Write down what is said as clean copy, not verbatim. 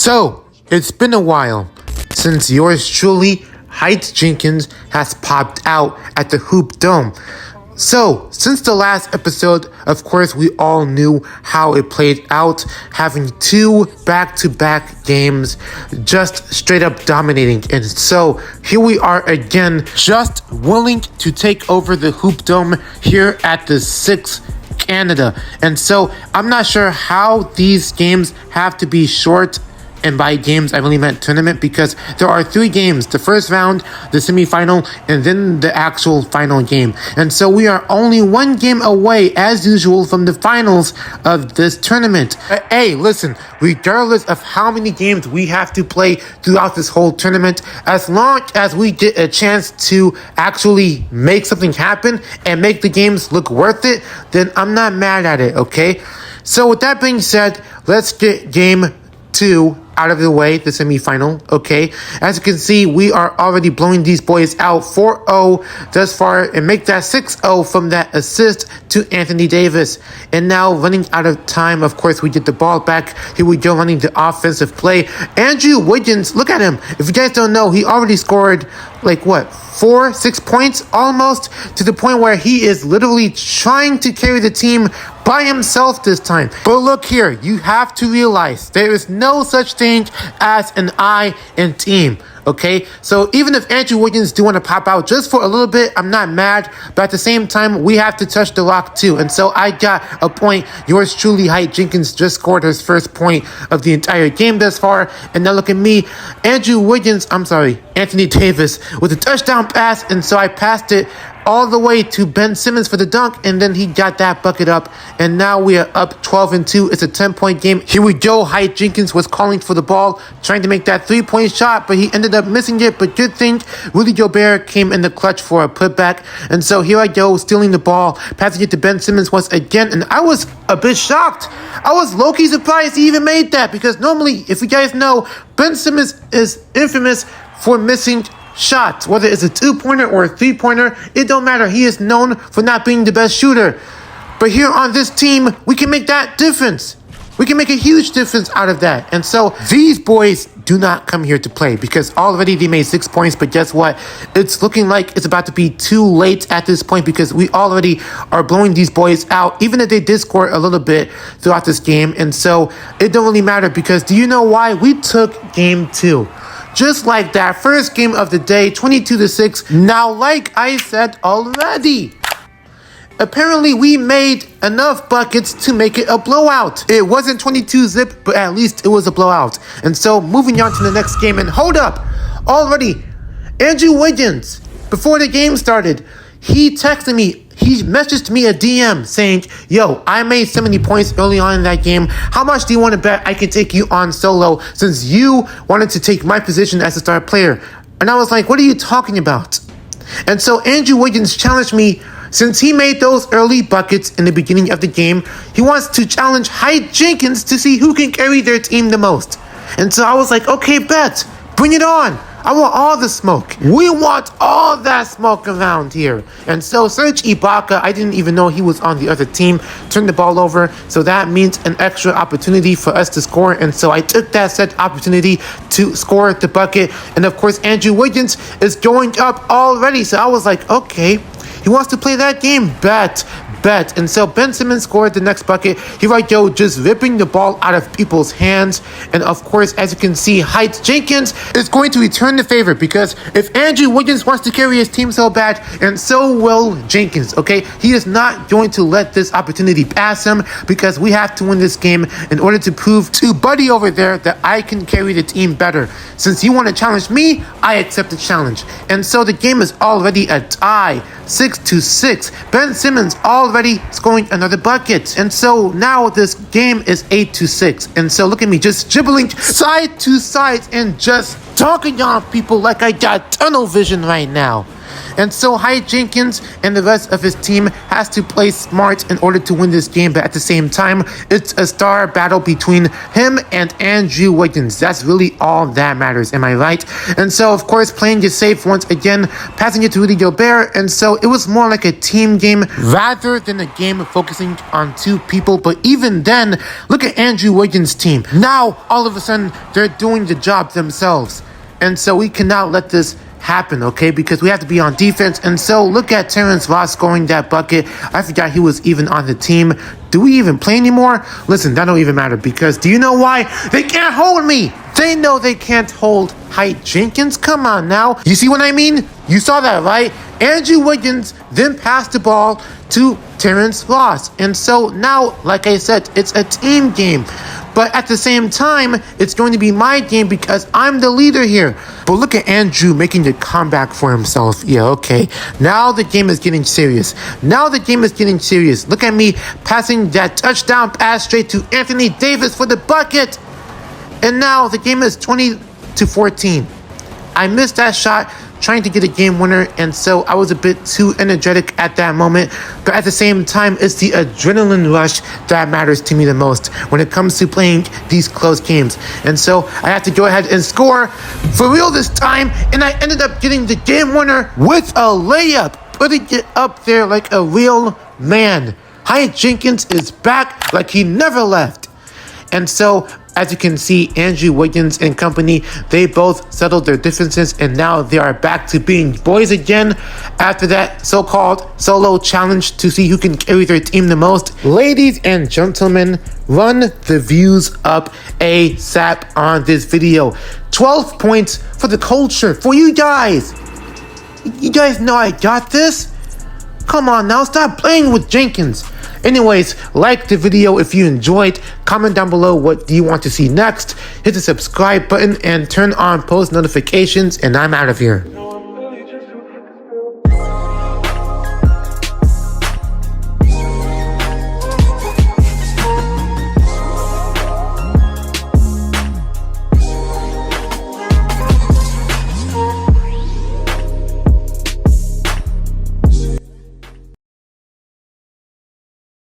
So, it's been a while since yours truly, Jenkins, has popped out at the Hoop Dome. So, since the last episode, of course, we all knew how it played out, having two back-to-back games, just straight up dominating. And so, here we are again, just willing to take over the Hoop Dome here at the 6th Canada. And so, I'm not sure how these games have to be short. And by games, I really meant tournament, because there are 3 games: the first round, the semifinal, and then the actual final game. And so we are only 1 game away, as usual, from the finals of this tournament. Hey, listen, regardless of how many games we have to play throughout this whole tournament, as long as we get a chance to actually make something happen and make the games look worth it, then I'm not mad at it, okay? So with that being said, let's get game 2 out of the way, the semifinal, okay? As you can see, we are already blowing these boys out 4-0 thus far, and make that 6-0 from that assist to Anthony Davis. And now, running out of time, of course, we get the ball back. Here we go, running the offensive play. Andrew Wiggins, look at him. If you guys don't know, he already scored, 4-6 points almost, to the point where he is literally trying to carry the team by himself this time. But look here, you have to realize there is no such thing as an I in team, okay? So even if Andrew Wiggins do want to pop out just for a little bit, I'm not mad, but at the same time, we have to touch the rock too. And so I got a point. Yours truly, Jenkins, just scored his first point of the entire game thus far. And now look at me, Anthony Davis with a touchdown pass, and so I passed it all the way to Ben Simmons for the dunk, and then he got that bucket up, and now we are up 12-2. It's a 10-point game. Here we go. Jenkins was calling for the ball, trying to make that 3-point shot, but he ended up missing it. But good thing Rudy Gobert came in the clutch for a putback, and so here I go, stealing the ball, passing it to Ben Simmons once again, and I was a bit shocked. I was low-key surprised he even made that, because normally, if you guys know, Ben Simmons is infamous for missing shots, whether it's a 2-pointer or a 3-pointer, it don't matter. He is known for not being the best shooter. But here on this team, we can make that difference. We can make a huge difference out of that. And so these boys do not come here to play, because already they made 6 points. But guess what? It's looking like it's about to be too late at this point, because we already are blowing these boys out, even if they did score a little bit throughout this game. And so it don't really matter, because do you know why? We took game 2. Just like that first game of the day, 22-6. Now, like I said already, apparently we made enough buckets to make it a blowout. It wasn't 22-zip, but at least it was a blowout. And so, moving on to the next game, and hold up, already, Andrew Wiggins, before the game started, he texted me. He messaged me a DM saying, yo, I made so many points early on in that game. How much do you want to bet I can take you on solo, since you wanted to take my position as a star player? And I was like, what are you talking about? And so Andrew Wiggins challenged me. Since he made those early buckets in the beginning of the game, he wants to challenge Jenkins to see who can carry their team the most. And so I was like, okay, bet. Bring it on. I want all the smoke. We want all that smoke around here. And so Serge Ibaka, I didn't even know he was on the other team, turned the ball over. So that means an extra opportunity for us to score. And so I took that said opportunity to score the bucket. And of course, Andrew Wiggins is going up already. So I was like, okay, he wants to play that game. Bet. And so Ben Simmons scored the next bucket. Here I go, just ripping the ball out of people's hands. And of course, as you can see, Jenkins is going to return the favor, because if Andrew Wiggins wants to carry his team so bad, and so will Jenkins, okay? He is not going to let this opportunity pass him, because we have to win this game in order to prove to Buddy over there that I can carry the team better. Since you want to challenge me, I accept the challenge. And so the game is already a tie, 6-6. Ben Simmons already scoring another bucket. And so now this game is 8-6. And so look at me, just dribbling side to side and just talking on people like I got tunnel vision right now. And so Jenkins and the rest of his team has to play smart in order to win this game, but at the same time, it's a star battle between him and Andrew Wiggins. That's really all that matters, am I right? And so, of course, playing it safe once again, passing it to Rudy Gobert, and so it was more like a team game rather than a game focusing on two people. But even then, look at Andrew Wiggins' team. Now, all of a sudden, they're doing the job themselves. And so we cannot let this happen, okay? Because we have to be on defense. And so look at Terrence Ross scoring that bucket. I forgot he was even on the team. Do we even play anymore? Listen, that don't even matter, because do you know why? They can't hold me. They know they can't hold Jenkins. Come on now. You see what I mean? You saw that, right? Andrew Wiggins then passed the ball to Terrence Ross. And so now, like I said, it's a team game. But at the same time, it's going to be my game because I'm the leader here. But look at Andrew making the comeback for himself. Yeah, okay. Now the game is getting serious. Look at me passing that touchdown pass straight to Anthony Davis for the bucket. And now the game is 20-14. I missed that shot trying to get a game winner, and so I was a bit too energetic at that moment. But at the same time, it's the adrenaline rush that matters to me the most when it comes to playing these close games. And so I had to go ahead and score for real this time, and I ended up getting the game winner with a layup, putting it up there like a real man. Jenkins is back like he never left. And so, as you can see, Andrew Wiggins and company, they both settled their differences, and now they are back to being boys again after that so-called solo challenge to see who can carry their team the most. Ladies and gentlemen, run the views up ASAP on this video. 12 points for the culture, for you guys. You guys know I got this. Come on now, stop playing with Jenkins. Anyways, like the video if you enjoyed. Comment down below what do you want to see next. Hit the subscribe button and turn on post notifications, and I'm out of here.